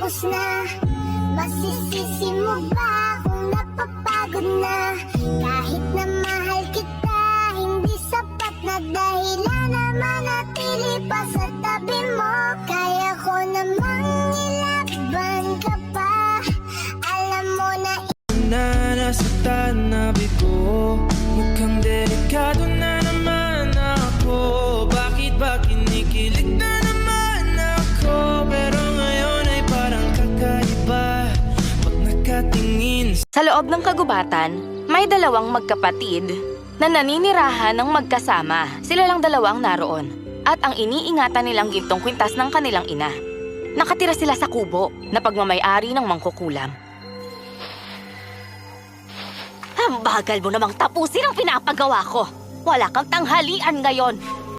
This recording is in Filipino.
tapos na. Masisisi mo ba kung napapagod na? Kahit na mahal kita, hindi sapat na dahilan na manatili pa sa tabi mo. Kaya ko namang ilaban ka pa. Alam mo na nasaktan na bigo. Mukhang delikado na naman ako. Bakit ba kinikilig na naman ako? Pero ngayon ay parang kakaiba pag nakatingin. Sa loob ng kagubatan, may dalawang magkapatid na naninirahan ng magkasama. Sila lang dalawang naroon. At ang iniingatan nilang gintong kwintas ng kanilang ina. Nakatira sila sa kubo na pagmamay-ari ng mangkukulam. Ang bagal mo namang tapusin ang pinapagawa ko. Wala kang tanghalian ngayon.